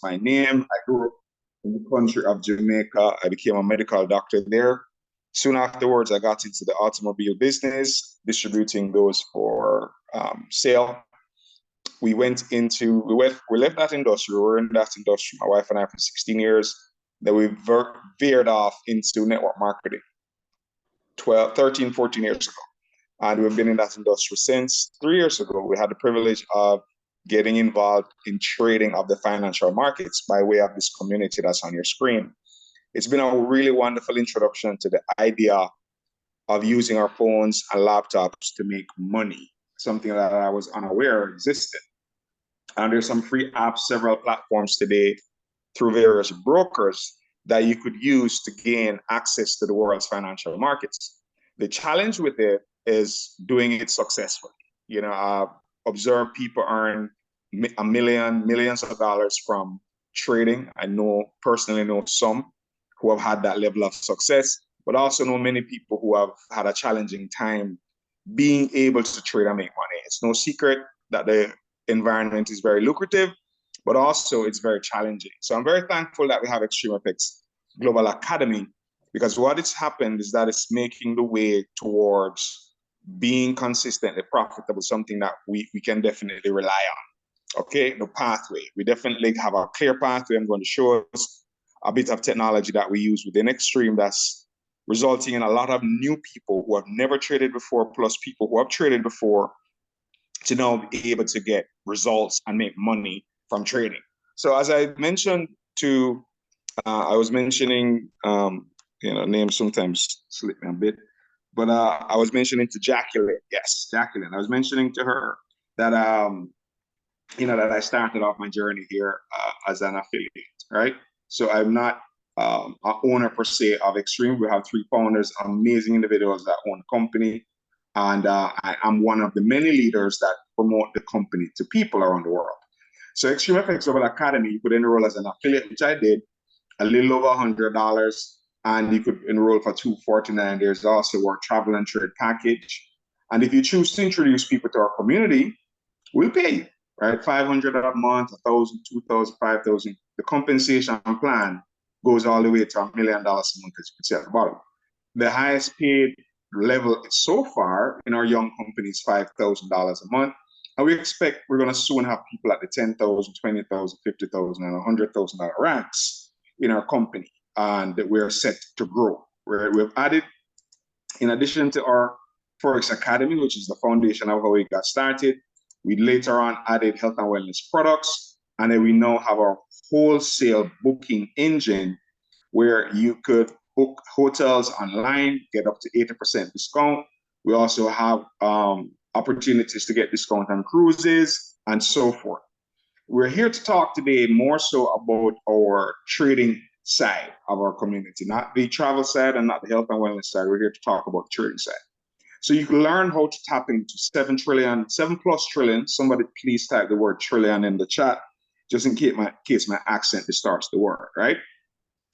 my name. I grew up in the country of Jamaica. I became a medical doctor there. Soon afterwards, I got into the automobile business, distributing those for sale. We left that industry. We were in that industry, my wife and I, for 16 years. Then we veered off into network marketing 13, 14 years ago. And we've been in that industry since. 3 years ago, we had the privilege of getting involved in trading of the financial markets by way of this community that's on your screen. It's been a really wonderful introduction to the idea of using our phones and laptops to make money, something that I was unaware existed. And there's some free apps, several platforms today through various brokers that you could use to gain access to the world's financial markets. The challenge with it is doing it successfully. You know, I've observed people earn millions of dollars from trading. I personally know some who have had that level of success, but also know many people who have had a challenging time being able to trade and make money. It's no secret that the environment is very lucrative, but also it's very challenging. So I'm very thankful that we have XtreamFX Global Academy, because what it's happened is that it's making the way towards being consistently profitable, something that we can definitely rely on. Okay, the pathway. We definitely have a clear pathway. I'm going to show us a bit of technology that we use within Xtream that's resulting in a lot of new people who have never traded before, plus people who have traded before, to now be able to get results and make money from trading. So as I mentioned to, I was mentioning, names sometimes slip me a bit, but I was mentioning to Jacqueline, yes, Jacqueline. I was mentioning to her that, that I started off my journey here as an affiliate, right? So I'm not an owner per se of Xtream. We have 3 founders, amazing individuals that own the company. And I am one of the many leaders that promote the company to people around the world. So XtreamFX Global Academy, you could enroll as an affiliate, which I did, a little over $100, and you could enroll for $249. There's also our travel and trade package. And if you choose to introduce people to our community, we'll pay you, right? $500 a month, $1,000, $2,000, $5,000. The compensation plan goes all the way to $1 million a month, as you can see at the bottom. The highest paid level so far in our young company is $5,000 a month. And we expect we're going to soon have people at the $10,000, $20,000, $50,000, and $100,000 ranks in our company. And we're set to grow. We've added, in addition to our Forex Academy, which is the foundation of how we got started, we later on added health and wellness products. And then we now have our wholesale booking engine where you could book hotels online, get up to 80% discount. We also have opportunities to get discount on cruises and so forth. We're here to talk today more so about our trading side of our community, not the travel side and not the health and wellness side. We're here to talk about the trading side. So you can learn how to tap into 7+ trillion. Somebody please type the word trillion in the chat, just in case my accent distorts the word, right?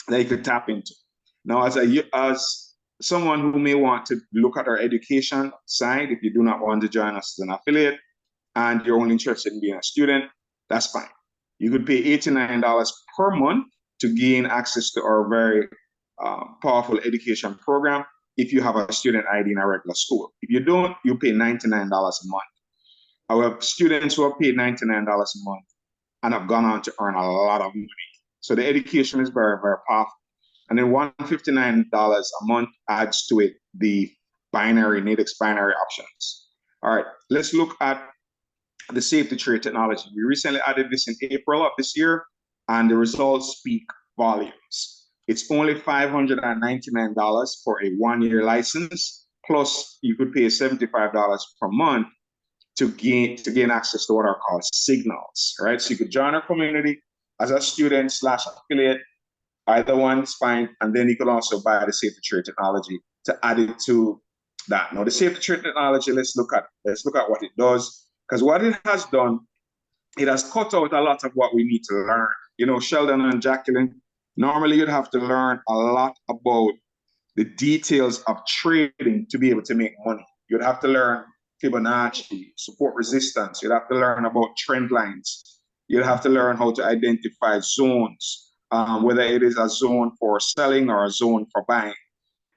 That you could tap into. Now, as someone who may want to look at our education side, if you do not want to join us as an affiliate and you're only interested in being a student, that's fine. You could pay $89 per month to gain access to our very powerful education program if you have a student ID in a regular school. If you don't, you pay $99 a month. I have students who have paid $99 a month and have gone on to earn a lot of money. So the education is very, very powerful. And then $159 a month adds to it the Nadex binary options. All right, let's look at the safety trade technology. We recently added this in April of this year, and the results speak volumes. It's only $599 for a 1-year license, plus you could pay $75 per month to gain access to what are called signals, right? So you could join our community as a student / affiliate. Either one is fine, and then you can also buy the safety trade technology to add it to that. Now, the safety trade technology, let's look at what it does, because what it has done, it has cut out a lot of what we need to learn. You know, Sheldon and Jacqueline, normally you'd have to learn a lot about the details of trading to be able to make money. You'd have to learn Fibonacci, support resistance. You'd have to learn about trend lines. You'll have to learn how to identify zones, whether it is a zone for selling or a zone for buying.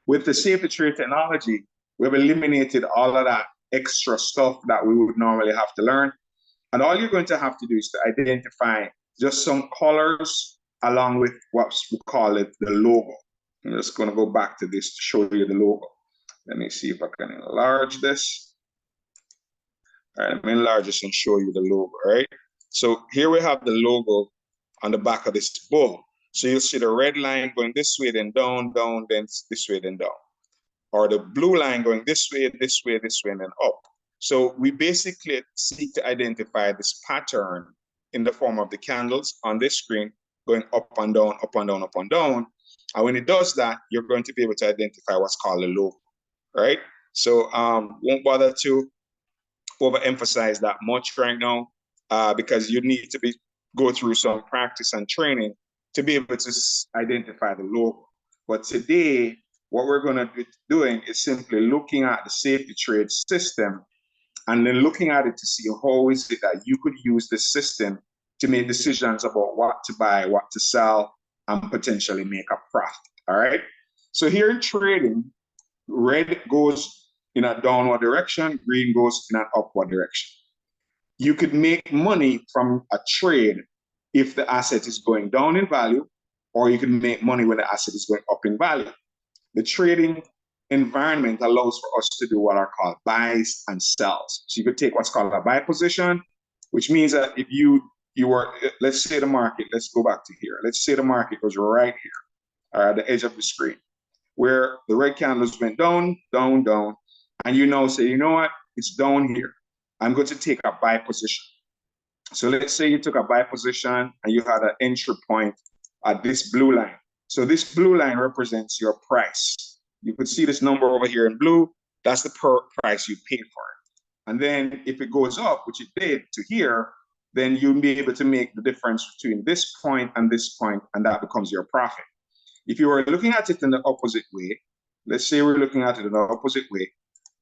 With the safety trade technology, we've eliminated all of that extra stuff that we would normally have to learn. And all you're going to have to do is to identify just some colors along with what we call it the logo. I'm just going to go back to this to show you the logo. Let me see if I can enlarge this. All right, let me enlarge this and show you the logo, right? So here we have the logo on the back of this bull. So you'll see the red line going this way, then down, down, then this way, then down. Or the blue line going this way, this way, this way, and then up. So we basically seek to identify this pattern in the form of the candles on this screen going up and down, up and down, up and down. And when it does that, you're going to be able to identify what's called a logo, right? So won't bother to overemphasize that much right now because you need to go through some practice and training to be able to identify the logo. But today, what we're going to be doing is simply looking at the safety trade system and then looking at it to see how is it that you could use the system to make decisions about what to buy, what to sell, and potentially make a profit, all right? So here in trading, red goes in a downward direction, green goes in an upward direction. You could make money from a trade if the asset is going down in value, or you can make money when the asset is going up in value. The trading environment allows for us to do what are called buys and sells. So you could take what's called a buy position, which means that if you were, let's say the market, let's go back to here. Let's say the market goes right here, at the edge of the screen, where the red candles went down, down, down, and you now say, you know what, it's down here. I'm going to take a buy position. So let's say you took a buy position and you had an entry point at this blue line. So this blue line represents your price. You could see this number over here in blue. That's the price you paid for it. And then if it goes up, which it did to here, then you'll be able to make the difference between this point, and that becomes your profit. If you were looking at it in the opposite way, let's say we're looking at it in the opposite way,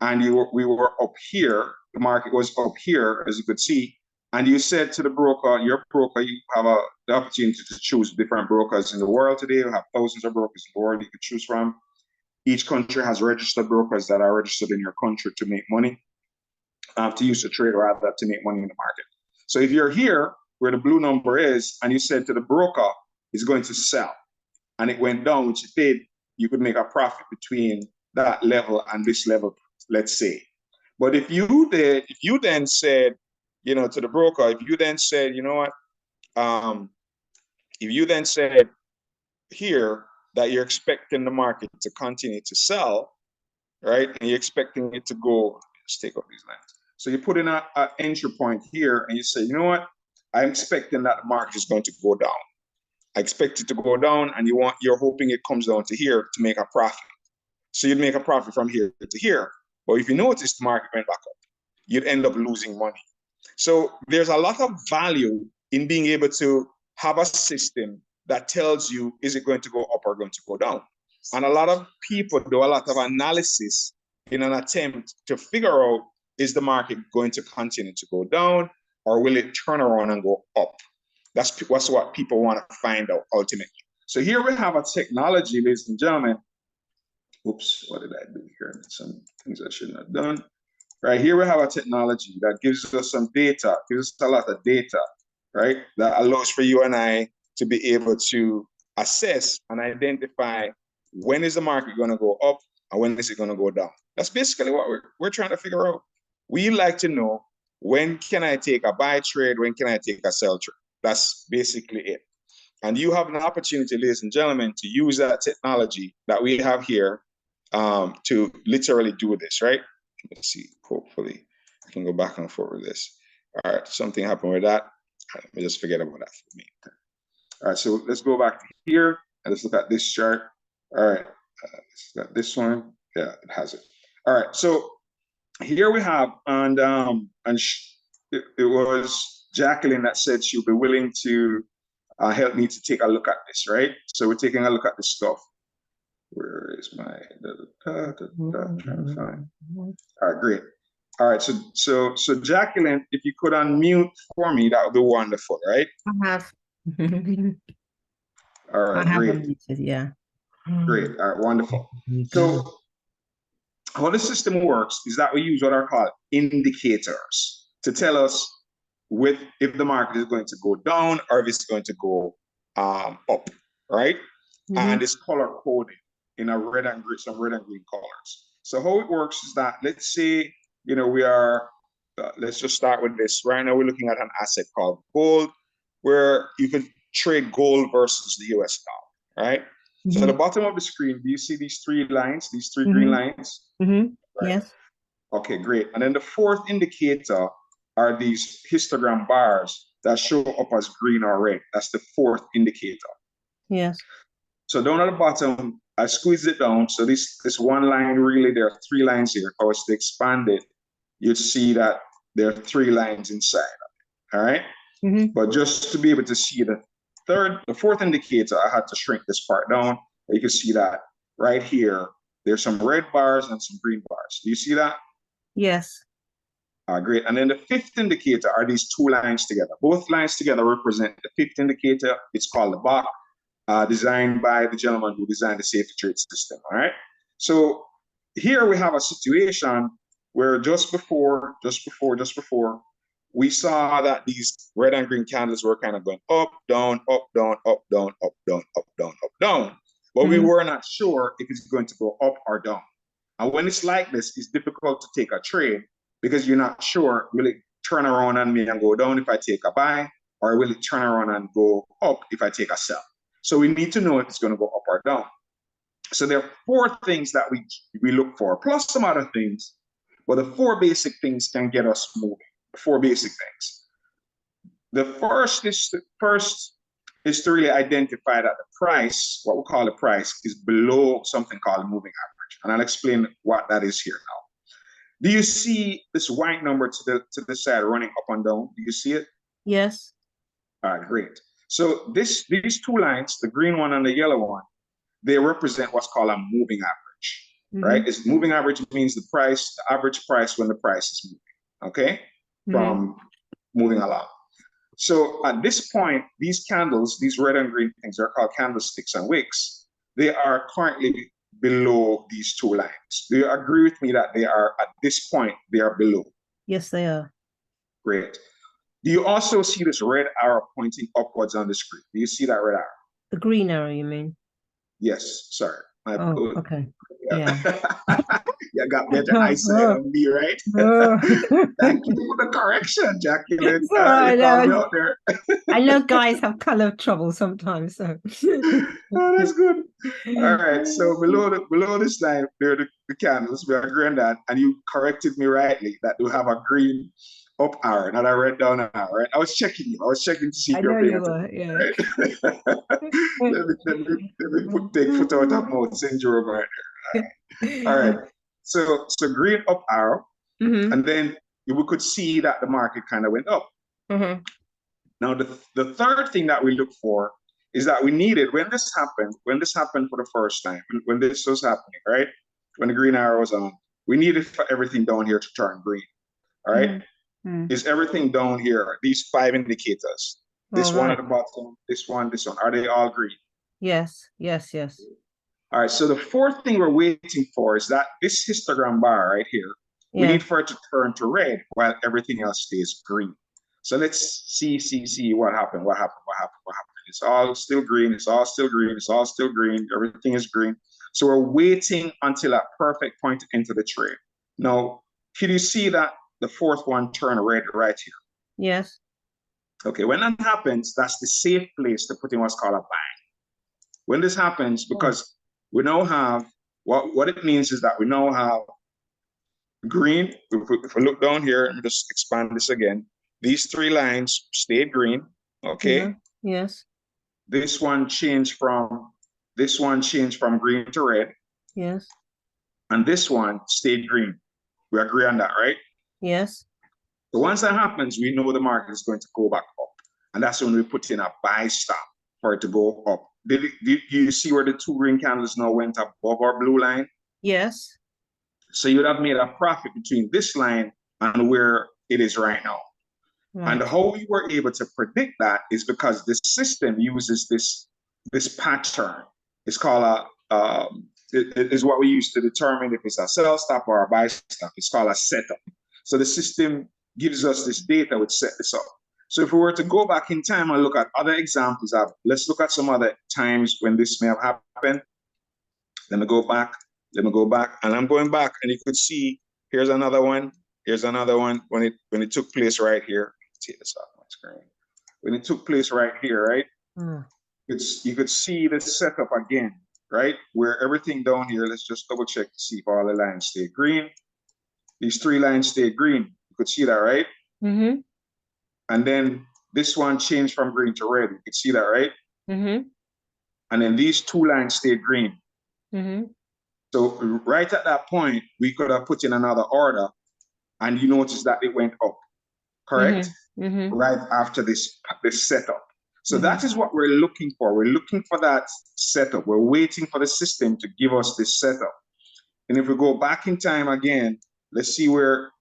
and we were up here, the market was up here, as you could see, and you said to the broker, your broker, you have the opportunity to choose different brokers in the world today. You have thousands of brokers in the world you could choose from. Each country has registered brokers that are registered in your country to make money, to use to trade, or rather to make money in the market. So if you're here where the blue number is, and you said to the broker, it's going to sell, and it went down, which it did, you could make a profit between that level and this level, let's say. But if you then said, to the broker, if you then said, you know what, if you then said here that you're expecting the market to continue to sell, right, and you're expecting it to go, let's take off these lines. So you put in an entry point here, and you say, you know what, I'm expecting that the market is going to go down. I expect it to go down, and you're hoping it comes down to here to make a profit. So you'd make a profit from here to here. But if you notice the market went back up, you'd end up losing money. So there's a lot of value in being able to have a system that tells you, is it going to go up or going to go down? And a lot of people do a lot of analysis in an attempt to figure out, is the market going to continue to go down, or will it turn around and go up? That's what people want to find out ultimately. So here we have a technology, ladies and gentlemen. Oops, what did I do here? Some things I shouldn't have done. Right, here we have a technology that gives us some data, gives us a lot of data, right? That allows for you and I to be able to assess and identify when is the market going to go up and when is it going to go down. That's basically what we're trying to figure out. We like to know, when can I take a buy trade, when can I take a sell trade? That's basically it. And you have an opportunity, ladies and gentlemen, to use that technology that we have here to literally do this, right? Let's see, hopefully I can go back and forth with this. All right, something happened with that. Let me just forget about that for me. All right, so let's go back to here and let's look at this chart. All right, let's look at this one. Yeah, it has it. All right, so here we have, and it was Jacqueline that said she'll be willing to help me to take a look at this, right? So we're taking a look at this stuff. Where is my trying to find? All right, great. All right, so Jacqueline, if you could unmute for me, that would be wonderful, right? I have. All right, I have great, unmuted, yeah. great, all right, wonderful. There you So go. how the system works is that we use what are called indicators to tell us if the market is going to go down or if it's going to go up, right? And it's color coded in a red and green, some red and green colors. So how it works is that let's say we are let's just start with this. Right now we're looking at an asset called gold, where you can trade gold versus the US dollar, right? So at the bottom of the screen, do you see these three lines, these three green lines? Right. Yes. Okay, great. And then the fourth indicator are these histogram bars that show up as green or red. That's the fourth indicator. Yes. So down at the bottom, I squeeze it down. So this one line, really, there are three lines here. If I was to expand it, you'd see that there are three lines inside of it. All right. But just to be able to see the fourth indicator, I had to shrink this part down. You can see that right here, there's some red bars and some green bars. Do you see that? Yes. Great. And then the fifth indicator are these two lines together. Both lines together represent the fifth indicator. It's called the bar, designed by the gentleman who designed the safe trade system. All right. So here we have a situation where just before, we saw that these red and green candles were kind of going up, down, up, down, up, down, up, down, up, down, up, down. But we were not sure if it's going to go up or down. And when it's like this, it's difficult to take a trade because you're not sure, will it turn around on me and go down if I take a buy, or will it turn around and go up if I take a sell? So we need to know if it's going to go up or down. So there are four things that we look for, plus some other things. But the four basic things can get us moving. The four basic things. The first is to really identify that the price, what we call the price, is below something called a moving average. And I'll explain what that is here now. Do you see this white number to the side running up and down? Do you see it? Yes. All right, great. So these two lines, the green one and the yellow one, they represent what's called a moving average, right? It's moving average means the average price when the price is moving, okay? From moving along. So at this point, these candles, these red and green things, are called candlesticks and wicks. They are currently below these two lines. Do you agree with me that they are, at this point, they are below? Yes, they are. Great. Do you also see this red arrow pointing upwards on the screen? Do you see that red arrow? The green arrow, you mean? Yes, sorry. Okay. Yeah. You got better eyesight on me, right? Thank you for the correction, Jacqueline. It's all right, out there. I know guys have color trouble sometimes, so. Oh, that's good. All right, so below this line, there are the candles. We agree on that, and you corrected me rightly that you have a green up arrow, not a red down arrow. Right? I was checking you. I was checking to see if you're paying attention. Yeah. Right? let me take foot out of mouth syndrome right there. All right. So green up arrow, and then we could see that the market kind of went up. Now the third thing that we look for is that we needed, when this happened for the first time, when this was happening, right? When the green arrow was on, we needed for everything down here to turn green. All right. Is everything down here, these five indicators, this one at the bottom, this one, are they all green? Yes, yes, yes. All right, so the fourth thing we're waiting for is that this histogram bar right here, we need for it to turn to red while everything else stays green. So let's see what happened. It's all still green, it's all still green, it's all still green, everything is green. So we're waiting until a perfect point to enter the trade. Now, can you see that the fourth one turn red right here? Yes. Okay, when that happens, that's the safe place to put in what's called a buy. When this happens, because we now have, what it means is that we now have green. If we look down here, and just expand this again, these three lines stayed green, okay? Yes. This one changed from green to red. Yes. And this one stayed green. We agree on that, right? Yes. So once that happens, we know the market is going to go back up. And that's when we put in a buy stop for it to go up. Did you see where the two green candles now went above our blue line? Yes. So you'd have made a profit between this line and where it is right now. Right. And how we were able to predict that is because the system uses this pattern. It's called it is what we use to determine if it's a sell stop or a buy stop. It's called a setup. So the system gives us this data which set this up. So if we were to go back in time and look at other examples of, let's look at some other times when this may have happened. Let me go back, and I'm going back, and you could see, here's another one, when it took place right here. Take this off my screen. When it took place right here, right? You could see the setup again, right? Where everything down here, let's just double check to see if all the lines stay green. These 3 lines stay green. You could see that, right? Mm-hmm. And then this one changed from green to red. You could see that, right? Mm-hmm. And then these 2 lines stayed green. Mm-hmm. So right at that point, we could have put in another order, and you notice that it went up, correct? Mm-hmm. Right after this setup. So Mm-hmm. that is what we're looking for. We're looking for that setup. We're waiting for the system to give us this setup. And if we go back in time again, let's see where.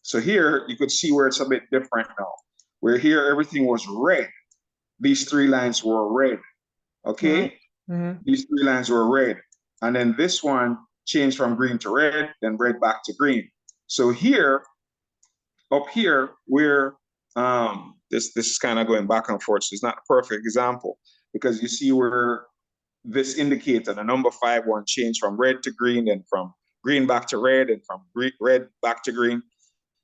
So here you could see where it's a bit different now. Where here everything was red. These 3 lines were red. Okay. Right. Mm-hmm. These 3 lines were red. And then this one changed from green to red, then red back to green. So here, up here, where this is kind of going back and forth. So it's not a perfect example, because you see where this indicator, the number 5 one, changed from red to green, then from green back to red, and from red back to green.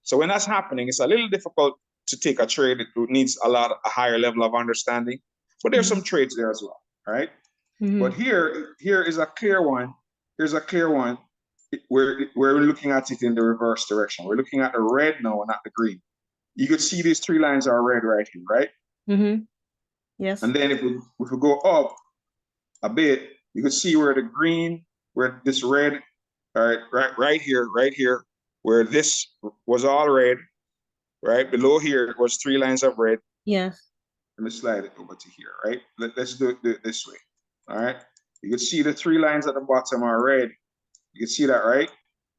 So when that's happening, it's a little difficult to take a trade. It needs a higher level of understanding. But there's some trades there as well, right? Mm-hmm. But here is a clear one. Here's a clear one where we're looking at it in the reverse direction. We're looking at the red now, not the green. You could see these 3 lines are red right here, right? Mm-hmm. Yes. And then if we go up a bit, you can see where the green, where this red, all right here, where this was all red, right? Below here, it was 3 lines of red. Yes. Let me slide it over to here, right? Let's do it this way, all right? You can see the 3 lines at the bottom are red. You can see that, right?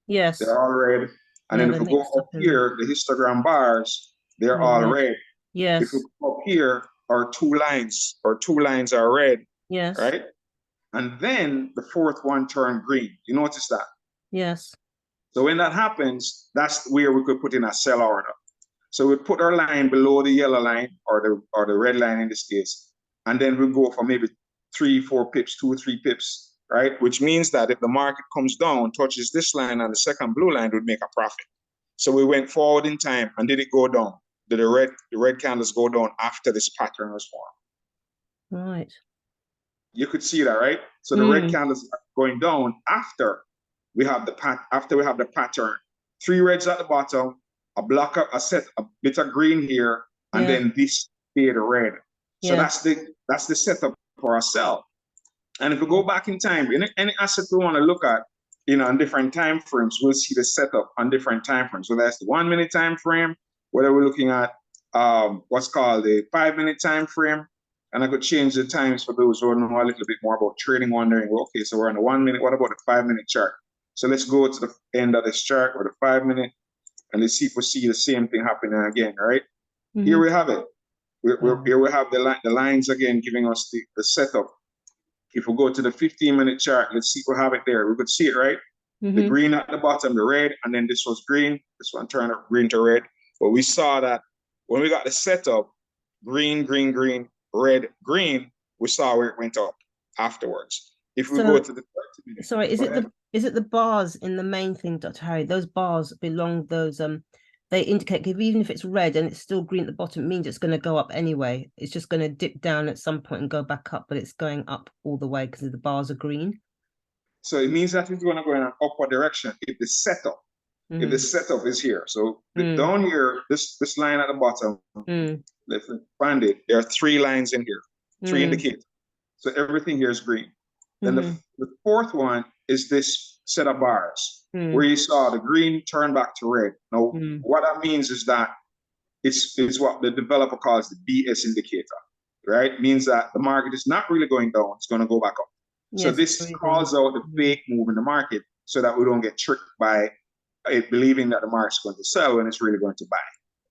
Yes. They're all red. And then if we go up here, the histogram bars, they're all red. Yes. If we go up here, our 2 lines are red. Yes. Right? And then the 4th one turned green. You notice that? Yes. So when that happens, that's where we could put in a sell order. So we put our line below the yellow line, or the red line in this case, and then we go for maybe 3, 4 pips, 2 or 3 pips, right? Which means that if the market comes down, touches this line, and the second blue line would make a profit. So we went forward in time, and did it go down? Did the red candles go down after this pattern was formed? Right. You could see that, right? So the red candles are going down after we have the pattern. 3 reds at the bottom, a bit of green here, and then this stayed red. So that's the setup for a sell. And if we go back in time, any asset we want to look at, on different time frames, we'll see the setup on different time frames. So that's the 1 minute time frame, whether we're looking at what's called a 5-minute time frame. And I could change the times for those who know a little bit more about trading, wondering, well, okay, so we're on the 1 minute, what about the 5-minute chart? So let's go to the end of this chart, or the 5 minute, and let's see if we see the same thing happening again, right? Here we have it. Here we have the lines again giving us the setup. If we go to the 15-minute chart, let's see if we have it there. We could see it, right? The green at the bottom, the red, and then this was green. This one turned green to red. But we saw that when we got the setup, green, green, green, red, green, we saw where it went up afterwards. If we go to the 30 minutes. Sorry, is it the bars in the main thing, Dr. Harry? Those bars belong, they indicate, even if it's red and it's still green at the bottom, it means it's going to go up anyway. It's just going to dip down at some point and go back up, but it's going up all the way because the bars are green. So it means that it's going to go in an upward direction if the setup is here. So down here, this line at the bottom, let's find it. There are 3 lines in here, 3 indicators. So everything here is green. Then the 4th one is this set of bars where you saw the green turn back to red. Now, what that means is that it's what the developer calls the BS indicator, right? It means that the market is not really going down, it's going to go back up. Yes, so this calls out the fake move in the market so that we don't get tricked by it believing that the market's going to sell when it's really going to buy.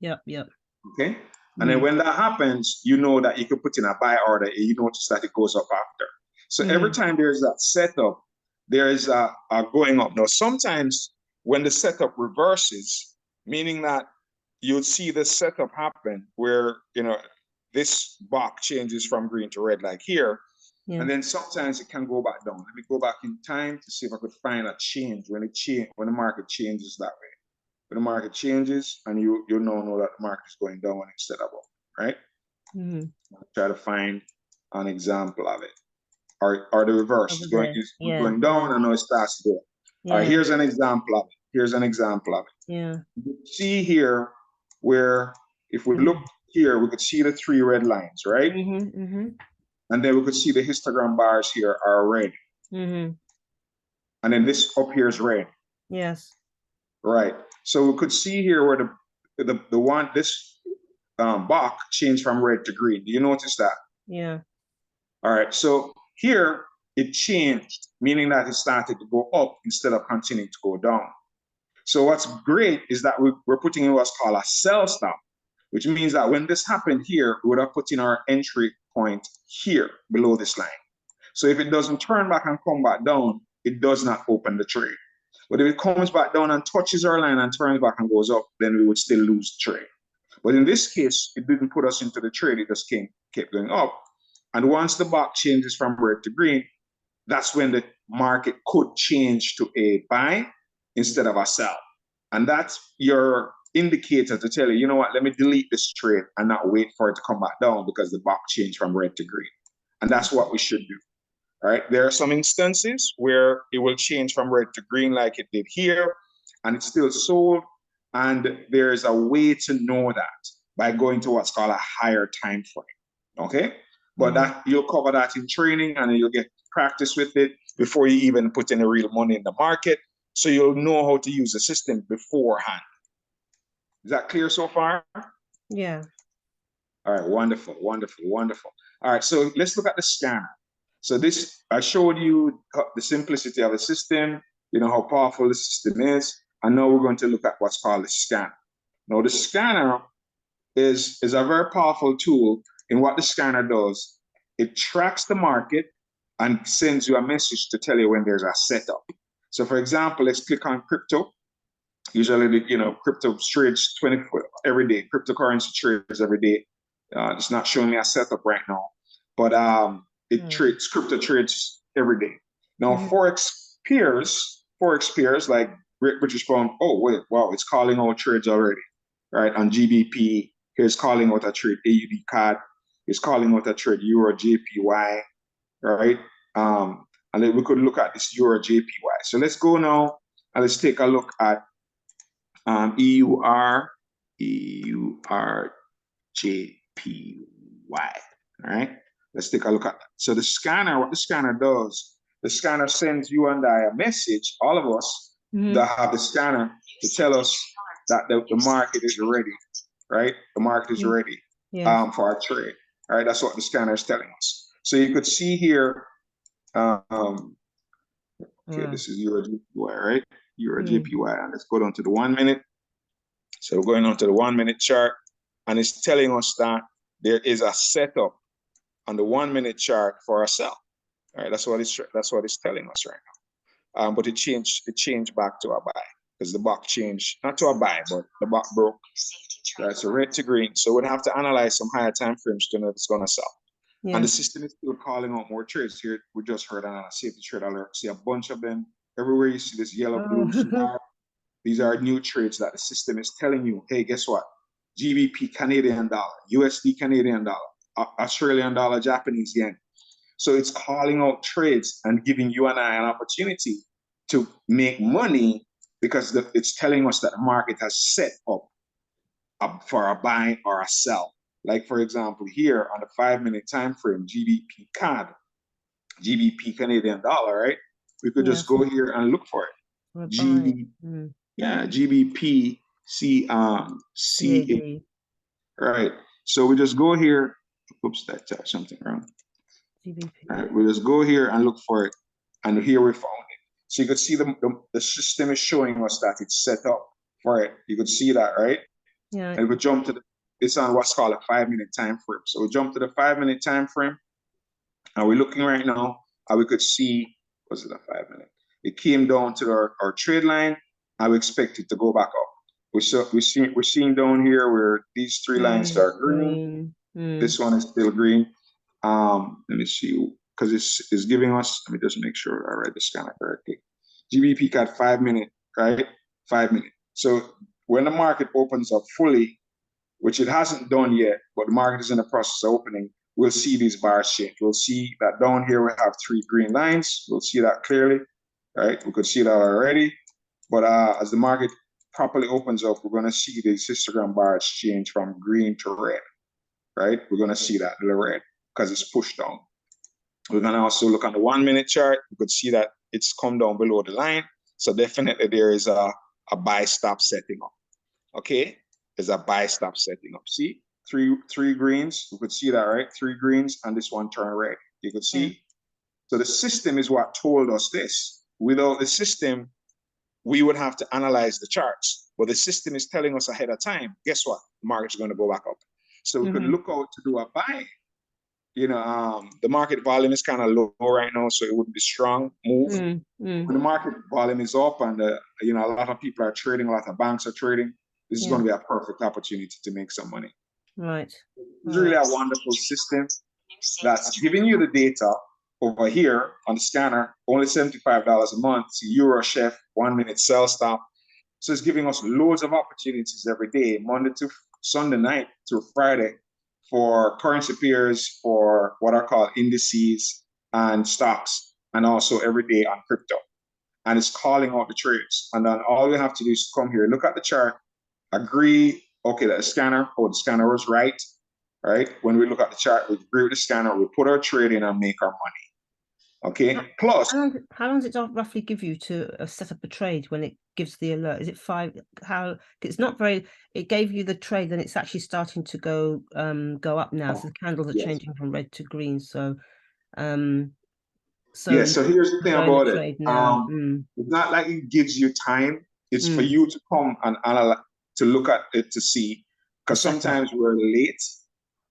Yep, yep. Okay. And then when that happens, you know that you can put in a buy order and you notice that it goes up after. So every time there's that setup, there is a going up. Now, sometimes when the setup reverses, meaning that you'll see the setup happen where, you know, this box changes from green to red like here. Yeah. And then sometimes it can go back down. Let me go back in time to see if I could find a change when the market changes that way. When the market changes, and you know that the market is going down instead of up, right? I'll try to find an example of it. Or the reverse. It's going down, I know it starts to go. All right, here's an example of it. Here's an example of it. Yeah. You see here where if we look here, we could see the 3 red lines, right? And then we could see the histogram bars here are red. And then this up here is red. Yes. Right. So we could see here where this box changed from red to green. Do you notice that? Yeah. All right. So here it changed, meaning that it started to go up instead of continuing to go down. So what's great is that we're putting in what's called a sell stop, which means that when this happened here, we would have put in our entry point here below this line. So if it doesn't turn back and come back down, it does not open the trade. But if it comes back down and touches our line and turns back and goes up, then we would still lose the trade. But in this case, it didn't put us into the trade. It just kept going up. And once the box changes from red to green, that's when the market could change to a buy instead of a sell. And that's your indicator to tell you, you know what, let me delete this trade and not wait for it to come back down because the box changed from red to green. And that's what we should do. All right. There are some instances where it will change from red to green like it did here, and it's still sold. And there is a way to know that by going to what's called a higher time frame. Okay. But that you'll cover that in training, and you'll get practice with it before you even put any real money in the market. So you'll know how to use the system beforehand. Is that clear so far? Yeah. All right. Wonderful, wonderful, wonderful. All right. So let's look at the scanner. So this, I showed you the simplicity of the system, you know, how powerful the system is. And now we're going to look at what's called the scanner. Now the scanner is a very powerful tool. In what the scanner does, it tracks the market and sends you a message to tell you when there's a setup. So for example, let's click on crypto. Usually, you know, crypto trades 24 every day. Cryptocurrency trades every day. It's not showing me a setup right now, but crypto trades every day. Now, Forex peers like Great British Pound, oh wait, wow, it's calling out trades already, right? On GBP, here's calling out a trade AUD CAD, it's calling out a trade Euro JPY, right? And then we could look at this Euro JPY. So let's go now and let's take a look at EUR JPY, all right? Let's take a look at that. So the scanner, what the scanner does, the scanner sends you and I a message, all of us that have the scanner, to tell us that the market is ready, right? The market is ready for our trade, all right? That's what the scanner is telling us. So you could see here, okay, this is Euro JPY, right? Euro JPY, and let's go down to the 1 minute. So we're going on to the 1 minute chart, and it's telling us that there is a setup on the 1 minute chart for a sell. All right, that's what it's telling us right now. But it changed back to a buy because the box changed not to a buy, but the box broke. Right, so red to green. So we'd have to analyze some higher time frames to know if it's going to sell. And the system is still calling out more trades here. We just heard a safety trade alert. See a bunch of them everywhere. You see this yellow, blue bar. These are new trades that the system is telling you, hey, guess what? GBP Canadian dollar, USD Canadian dollar, Australian dollar, Japanese yen. So it's calling out trades and giving you and I an opportunity to make money because it's telling us that the market has set up for a buy or a sell. Like for example, here on the 5 minute time frame, GBP CAD, GBP Canadian dollar, right? We could just go here and look for it. GBP CAD. Right. So we just go here. Oops, that touched something wrong. GBP. All right, we just go here and look for it, and here we found it. So you could see the system is showing us that it's set up for it. You could see that, right? Yeah. And we could jump to it's on what's called a 5-minute time frame. So we jump to the 5-minute time frame, and we're looking right now, and we could see, was it a 5-minute? It came down to our trade line, and we expect it to go back up. We're seeing down here where these three lines are green. This one is still green. Let me see, because it's giving us, let me just make sure I read the scanner correctly. GBP got 5-minute, right? 5-minute. So when the market opens up fully, which it hasn't done yet, but the market is in the process of opening, we'll see these bars change. We'll see that down here we have 3 green lines. We'll see that clearly, right? We could see that already. But as the market properly opens up, we're going to see these histogram bars change from green to red, right? We're going to see that the red because it's pushed down. We're going to also look on the 1-minute chart. You could see that it's come down below the line. So definitely there is a buy stop setting up. Okay, there's a buy stop setting up. See, three greens. You could see that, right? 3 greens and this one turn red. You could see. So the system is what told us this. Without the system, we would have to analyze the charts. But the system is telling us ahead of time, guess what? The market's going to go back up. So we could look out to do a buy. You know, the market volume is kind of low right now, so it wouldn't be strong move. When the market volume is up and, you know, a lot of people are trading, a lot of banks are trading, this is going to be a perfect opportunity to make some money. Right. It's really a wonderful system that's giving you the data over here on the scanner, only $75 a month, Euro Chef, 1-minute sell stop. So it's giving us loads of opportunities every day, Monday to Sunday night through Friday, for currency pairs, for what are called indices and stocks, and also every day on crypto. And it's calling out the trades. And then all we have to do is come here, look at the chart, agree, okay, the scanner was right? When we look at the chart, we agree with the scanner, we put our trade in and make our money. Okay, plus. How long does it roughly give you to set up a trade when it gives the alert? Is it 5? It's not very, it gave you the trade and it's actually starting to go up now. So the candles are changing from red to green. So so here's the thing about it. It's not like it gives you time. It's for you to come and analyze, to look at it to see, because sometimes we're late,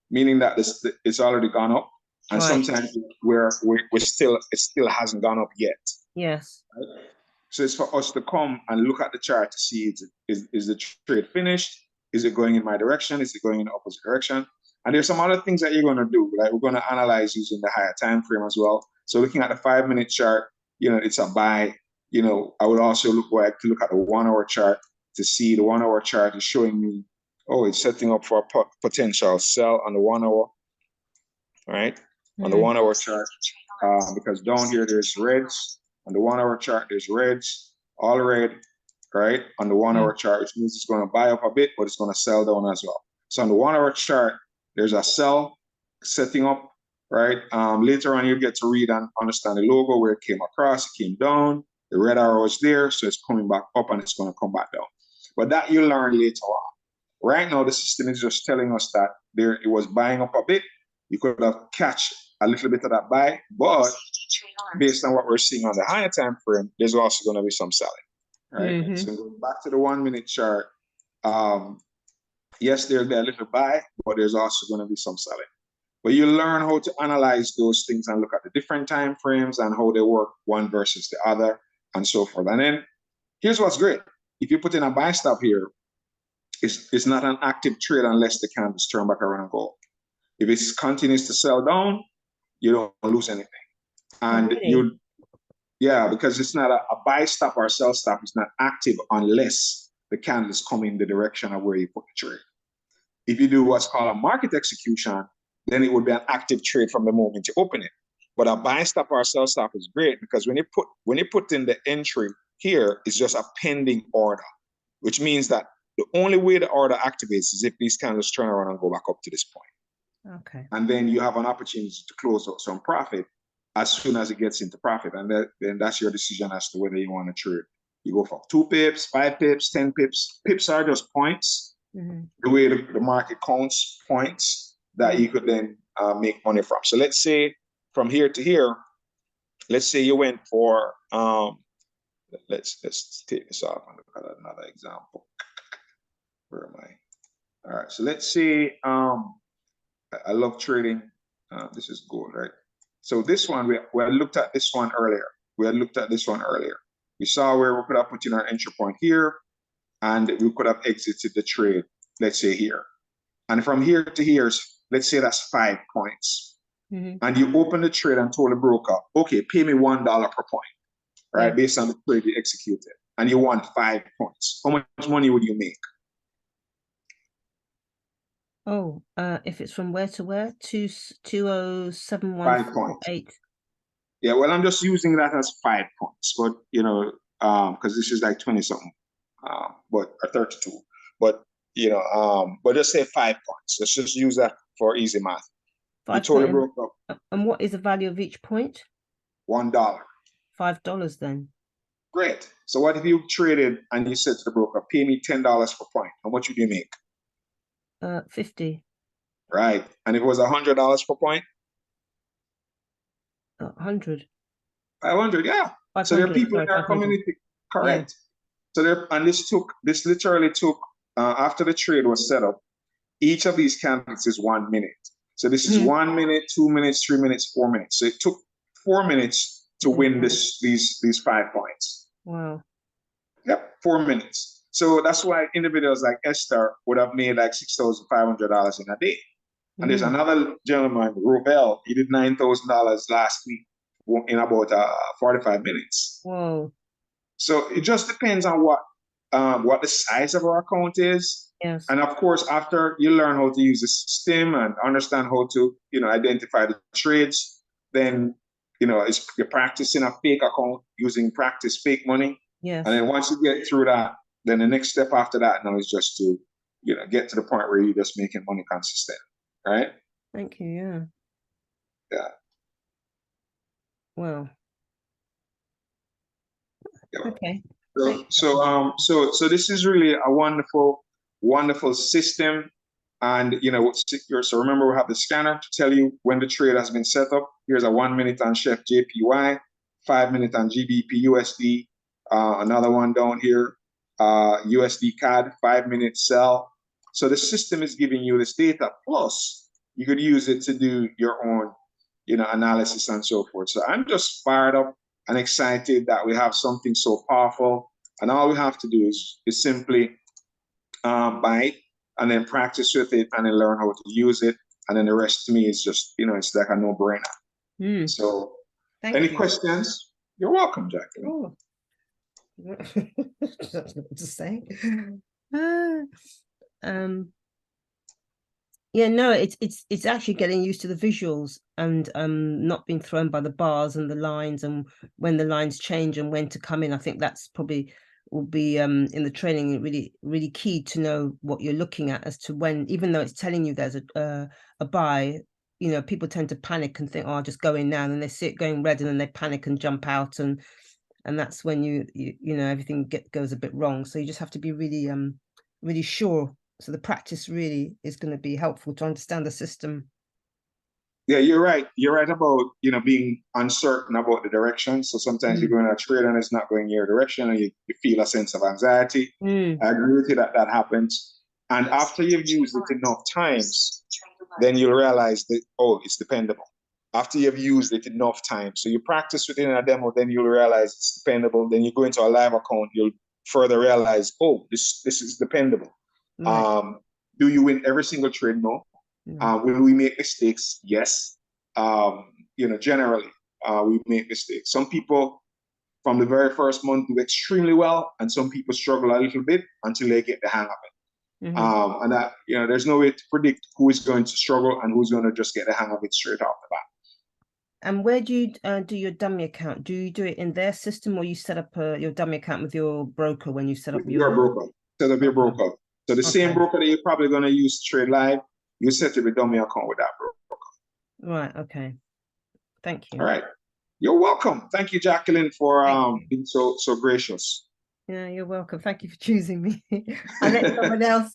meaning that it's already gone up. And sometimes it still hasn't gone up yet. Yes. Right? So it's for us to come and look at the chart to see, is the trade finished? Is it going in my direction? Is it going in the opposite direction? And there's some other things that you're going to do. Like we're going to analyze using the higher time frame as well. So looking at the 5-minute chart, you know, it's a buy. You know, I would also look at the 1-hour chart to see the 1-hour chart is showing me, oh, it's setting up for a potential sell on the 1-hour, right? On the 1-hour chart, because down here there's reds. On the 1-hour chart, there's reds, all red, right? On the 1-hour chart, which means it's going to buy up a bit, but it's going to sell down as well. So on the 1-hour chart, there's a sell setting up, right? Later on, you'll get to read and understand the logo, where it came across, it came down, the red arrow is there, so it's coming back up and it's going to come back down. But that you'll learn later on. Right now, the system is just telling us that it was buying up a bit. You could have catch a little bit of that buy, but based on what we're seeing on the higher time frame, there's also going to be some selling, right? So going back to the 1-minute chart, yes, there'll be a little buy, but there's also going to be some selling. But you learn how to analyze those things and look at the different time frames and how they work one versus the other and so forth. And then here's what's great. If you put in a buy stop here, it's not an active trade unless the candles turn back around and go up. If it continues to sell down, you don't lose anything. And because it's not a buy stop or sell stop, it's not active unless the candles come in the direction of where you put the trade. If you do what's called a market execution, then it would be an active trade from the moment you open it. But a buy stop or sell stop is great because when you put in the entry here, it's just a pending order, which means that the only way the order activates is if these candles turn around and go back up to this point. Okay. And then you have an opportunity to close out some profit as soon as it gets into profit. And then that's your decision as to whether you want to trade. You go for 2 pips, 5 pips, 10 pips. Pips are just points. The way the market counts points that you could then make money from. So let's say from here to here, let's say you went for let's take this off and look at another example. Where am I? All right, so let's see. I love trading. This is gold, right? So this one, we had looked at this one earlier. We saw where we could have put in our entry point here, and we could have exited the trade, let's say here. And from here to here, let's say that's 5 points. And you open the trade and told the broker, okay, pay me $1 per point, right? Based on the trade you executed. And you want 5 points. How much money would you make? Oh, if it's from where to where? 5 points. 207148. Yeah, well, I'm just using that as 5 points, but you know, because this is like 20 something, but or 32. But you know, but just say 5 points. Let's just use that for easy math. You totally broke up. And what is the value of each point? $1. $5 then. Great. So what if you traded and you said to the broker, pay me $10 per point? How much would you make? 50. Right. And if it was $100 per point? 100. 500, yeah. So there are people in our community, correct. Yeah. So there, and this literally took, after the trade was set up, each of these candles is 1 minute. So this is 1 minute, 2 minutes, 3 minutes, 4 minutes. So it took 4 minutes to win these 5 points. Wow. Yep, 4 minutes. So that's why individuals like Esther would have made like $6,500 in a day. And there's another gentleman, Robel, he did $9,000 last week in about 45 minutes. Whoa. So it just depends on what the size of our account is. Yes. And of course, after you learn how to use the system and understand how to, you know, identify the trades, then, you know, you're practicing a fake account using practice fake money. Yes. And then once you get through that, then the next step after that now is just to, you know, get to the point where you're just making money consistent. Right? Thank you. Yeah. Yeah. Well. Yeah. Okay. So this is really a wonderful system. And you know, so remember we have the scanner to tell you when the trade has been set up. Here's a 1 minute on Chef JPY, 5 minute on GBP USD, another one down here, USD CAD, 5 minute sell. So the system is giving you this data, plus you could use it to do your own, you know, analysis and so forth. So I'm just fired up and excited that we have something so powerful. And all we have to do is simply buy it and then practice with it and then learn how to use it. And then the rest to me is just, you know, it's like a no-brainer. So any questions? You're welcome, Jacqueline. Oh. That's not to say. Yeah, no, it's actually getting used to the visuals and not being thrown by the bars and the lines and when the lines change and when to come in. I think that's probably will be in the training really key to know what you're looking at as to when, even though it's telling you there's a buy, you know, people tend to panic and think, oh, I'll just go in now, and then they see it going red and then they panic and jump out, and that's when you know everything goes a bit wrong. So you just have to be really sure. So the practice really is going to be helpful to understand the system. Yeah, you're right. You're right about, you know, being uncertain about the direction. So sometimes you're going to trade and it's not going your direction and you feel a sense of anxiety. I agree with you that happens. And after you've used it enough times, then you'll realize that, oh, it's dependable. After you've used it enough times. So you practice within a demo, then you'll realize it's dependable. Then you go into a live account, you'll further realize, oh, this is dependable. Right. Do you win every single trade? No. Will we make mistakes? Yes. You know, generally, we make mistakes. Some people from the very first month do extremely well, and some people struggle a little bit until they get the hang of it. And that, you know, there's no way to predict who is going to struggle and who's going to just get the hang of it straight off the bat. And where do you do your dummy account? Do you do it in their system, or you set up your dummy account with your broker when you set up your broker? Set up your broker. So the same broker that you're probably going to use to trade live, you set up a dummy account with that broker. Right. Okay. Thank you. All right. You're welcome. Thank you, Jacqueline, for being so gracious. Yeah, you're welcome. Thank you for choosing me. I'll let someone else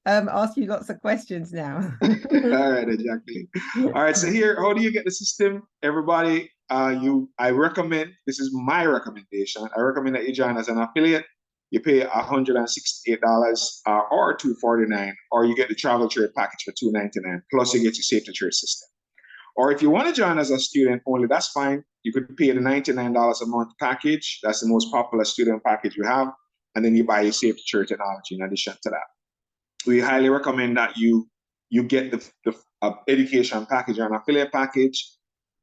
ask you lots of questions now. All right, Jacqueline. All right, so here, how do you get the system? Everybody, I recommend, this is my recommendation, I recommend that you join as an affiliate. You pay $168 or $249, or you get the travel trade package for $299, plus you get your safety trade system. Or if you want to join as a student only, that's fine. You could pay the $99 a month package. That's the most popular student package we have. And then you buy your safety trade technology in addition to that. We highly recommend that you get the education package or an affiliate package,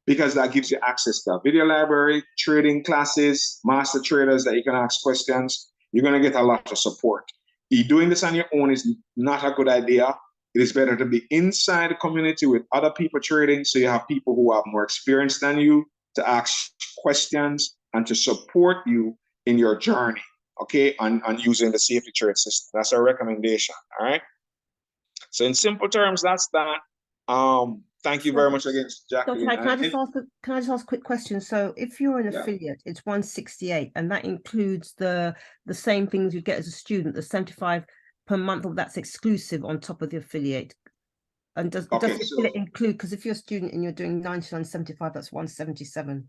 because that gives you access to a video library, trading classes, master traders that you can ask questions. You're going to get a lot of support. Doing this on your own is not a good idea. It is better to be inside the community with other people trading, so you have people who have more experience than you to ask questions and to support you in your journey, okay, on using the safety trade system. That's our recommendation, all right? So in simple terms, that's that. Thank you very much again, Jacqueline. Dr. Can I just ask a quick question? So if you're an affiliate, it's 168, and that includes the same things you get as a student, the 75 per month, or that's exclusive on top of the affiliate? And does the affiliate include, because if you're a student and you're doing 99.75, that's 177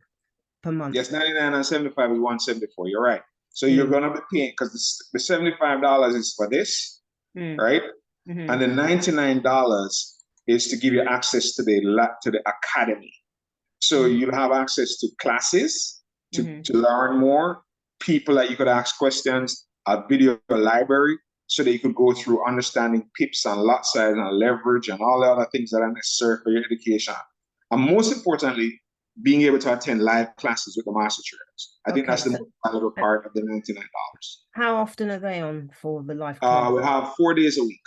per month. Yes, 99 and 75 is 174. You're right. So you're gonna be paying, because the $75 is for this, right? And the $99 is to give you access to the academy. So you'll have access to classes to learn more, people that you could ask questions, a video library, so that you could go through understanding pips and lot size and leverage and all the other things that are necessary for your education. And most importantly, being able to attend live classes with the master traders. I think that's the most valuable part of the $99. How often are they on for the live class? We have 4 days a week.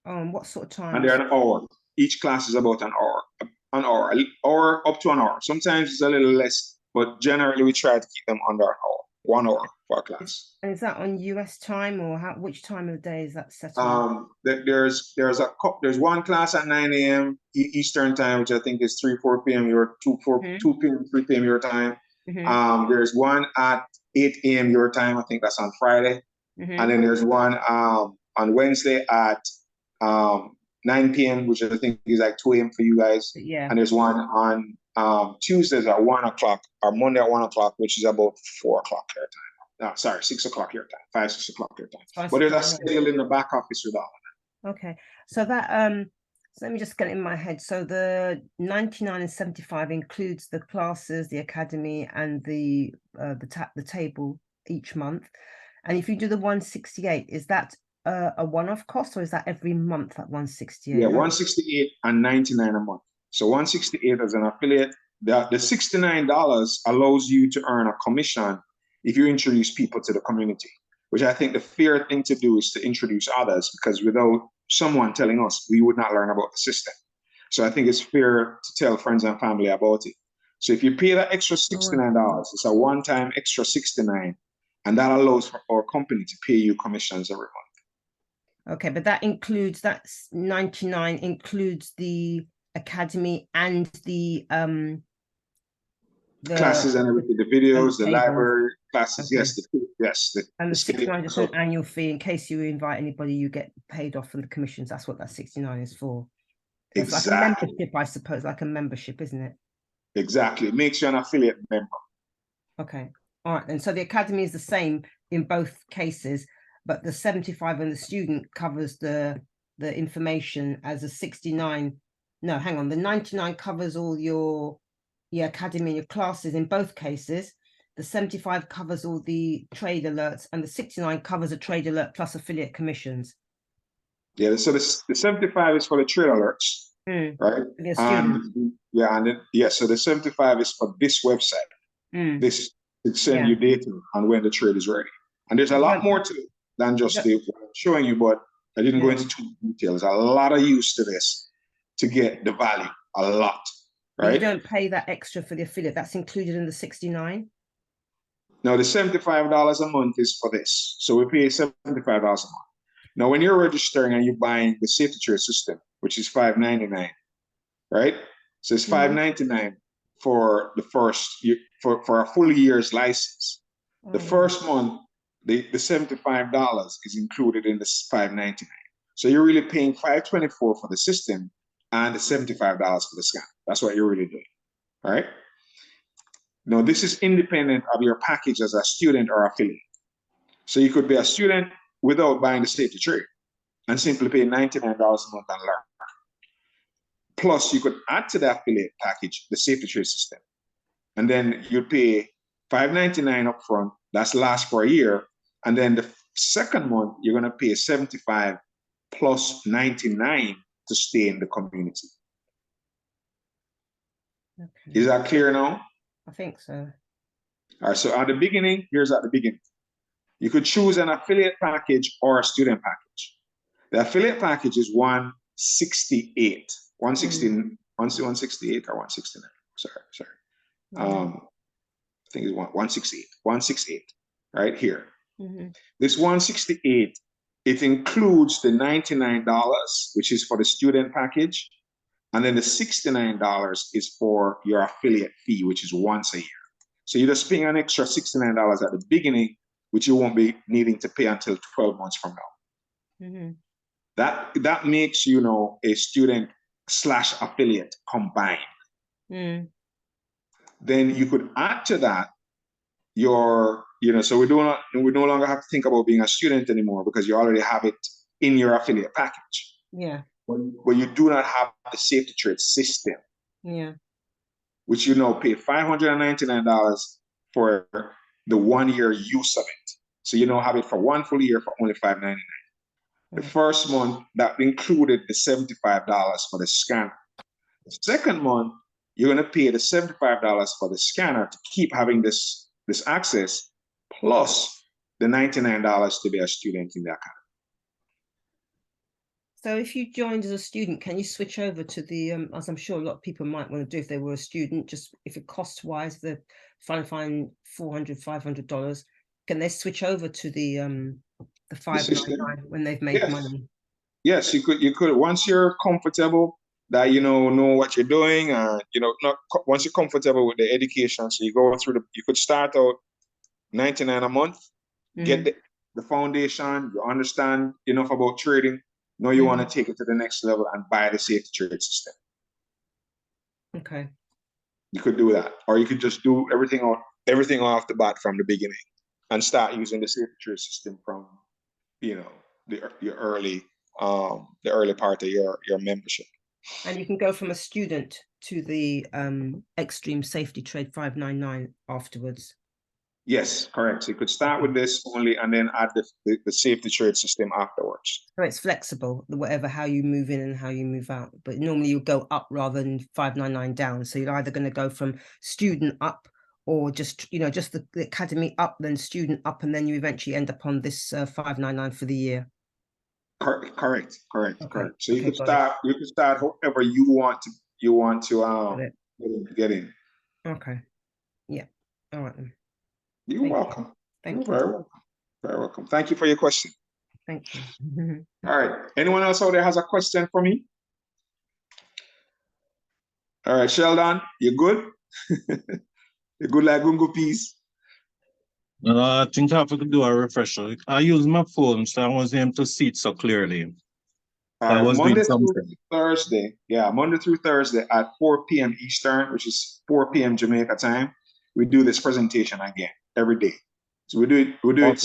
And what sort of time? And they're an hour. Each class is about an hour, or up to an hour. Sometimes it's a little less, but generally we try to keep them under an hour, 1 hour for a class. And is that on US time, or which time of the day is that set on? There's one class at 9 a.m. Eastern time, which I think is 3-4 p.m. your 2 p.m. 3 p.m. your time. There's one at 8 a.m. your time. I think that's on Friday. And then there's one on Wednesday at 9 p.m., which I think is like 2 a.m. for you guys. Yeah. And there's one on Tuesdays at 1 o'clock, or Monday at 1 o'clock, which is about 4 o'clock your time. No, sorry, 6 o'clock your time, 5, 6 o'clock your time. But there's a schedule in the back office with all of that. Okay. So that so let me just get it in my head. So the 99 and 75 includes the classes, the academy, and the table each month. And if you do the 168, is that a one-off cost, or is that every month at 168? Yeah, 168 and 99 a month. So 168 as an affiliate. The $69 allows you to earn a commission if you introduce people to the community, which I think the fair thing to do is to introduce others, because without someone telling us, we would not learn about the system. So I think it's fair to tell friends and family about it. So if you pay that extra $69, it's a one-time extra $69, and that allows for our company to pay you commissions every month. Okay, but that includes, that's 99 includes the academy and the classes and everything, the videos, the library classes. Okay. Yes. And the 69 is an annual fee. In case you invite anybody, you get paid off from the commissions. That's what that 69 is for. It's like a membership, I suppose, like a membership, isn't it? Exactly. It makes you an affiliate member. Okay. All right. And so the academy is the same in both cases, but the 75 and the student covers the information, as a 69. No, hang on. The 99 covers all your academy and your classes in both cases. The 75 covers all the trade alerts, and the 69 covers a trade alert plus affiliate commissions. Yeah, so the 75 is for the trade alerts, right? So the 75 is for this website. This to send you data on when the trade is ready. And there's a lot more to it than just what I'm showing you, but I didn't go into too many details. A lot of use to this to get the value, a lot. Right? You don't pay that extra for the affiliate. That's included in the 69? No, the $75 a month is for this. So we pay $75 a month. Now, when you're registering and you're buying the safety trade system, which is $599, right? So it's $599 for the first year, for a full year's license. The first month, the $75 is included in this $599. So you're really paying $524 for the system and the $75 for the scan. That's what you're really doing, all right? No, this is independent of your package as a student or affiliate. So you could be a student without buying the safety trade and simply pay $99 a month and learn. Plus, you could add to the affiliate package the safety trade system. And then you pay $5.99 upfront. That's lasts for a year. And then the second month, you're going to pay $75 plus $99 to stay in the community. Okay. Is that clear now? I think so. All right, so at the beginning, here's at the beginning. You could choose an affiliate package or a student package. The affiliate package is 168. 168 or 169. Sorry. I think it's 168. 168, right here. This 168, it includes the $99, which is for the student package. And then the $69 is for your affiliate fee, which is once a year. So you're just paying an extra $69 at the beginning, which you won't be needing to pay until 12 months from now. That makes you a student / affiliate combined. Then you could add to that so we no longer have to think about being a student anymore because you already have it in your affiliate package. Yeah. But you do not have the safety trade system. Yeah. Which you pay $599 for the 1 year use of it. So you have it for 1 full year for only $5.99. The first month that included the $75 for the scanner. The second month, you're going to pay the $75 for the scanner to keep having this access, plus the $99 to be a student in the account. So if you joined as a student, can you switch over to the, as I'm sure a lot of people might want to do if they were a student, just if it cost-wise, the fine $400, $500, can they switch over to the $5.99 when they've made money? Yes, you could. Once you're comfortable that know what you're doing, once you're comfortable with the education, so you go through you could start out $99 a month, get the foundation, you understand enough about trading. You want to take it to the next level and buy the safety trade system. Okay. You could do that, or you could just do everything off the bat from the beginning and start using the safety trade system from the early part of your membership. And you can go from a student to the extreme safety trade $5.99 afterwards. Yes, correct. So you could start with this only and then add the safety trade system afterwards. So it's flexible, how you move in and how you move out. But normally you go up rather than $5.99 down. So you're either going to go from student up or just the academy up, then student up, and then you eventually end up on this $5.99 for the year. Correct. So you could start however you want to get in. Okay. Yeah. All right then. You're welcome. Thank you. Very welcome. Very welcome. Thank you for your question. Thank you. All right. Anyone else out there has a question for me? All right, Sheldon, you good? You good like Gungu peas? I think I have to do a refresher. I use my phone, so I wasn't able to see it so clearly. Monday through Thursday. Yeah, Monday through Thursday at 4 p.m. Eastern, which is 4 p.m. Jamaica time. We do this presentation again every day. So we do it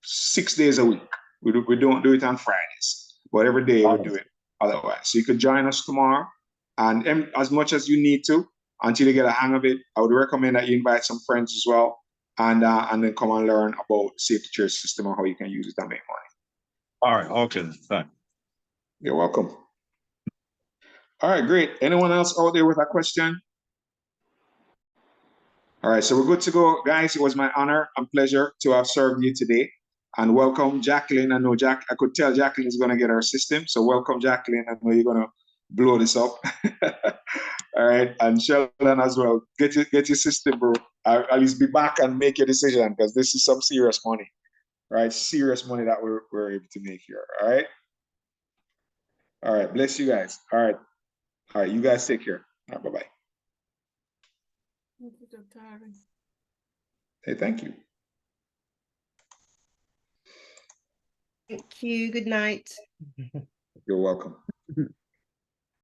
6 days a week. We don't do it on Fridays, but every day we do it otherwise. So you could join us tomorrow, and as much as you need to until you get a hang of it. I would recommend that you invite some friends as well, and then come and learn about safety trade system and how you can use it to make money. All right. Okay. Fine. You're welcome. All right, great. Anyone else out there with a question? All right, so we're good to go. Guys, it was my honor and pleasure to have served you today. And welcome, Jacqueline. I could tell Jacqueline is going to get her system. So welcome, Jacqueline. I know you're going to blow this up. All right, and Sheldon as well. Get your system, bro. At least be back and make your decision, because this is some serious money, right? Serious money that we're able to make here. All right. All right. Bless you guys. All right. All right. You guys take care. All right, bye-bye. Hey, thank you. Thank you. Good night. You're welcome.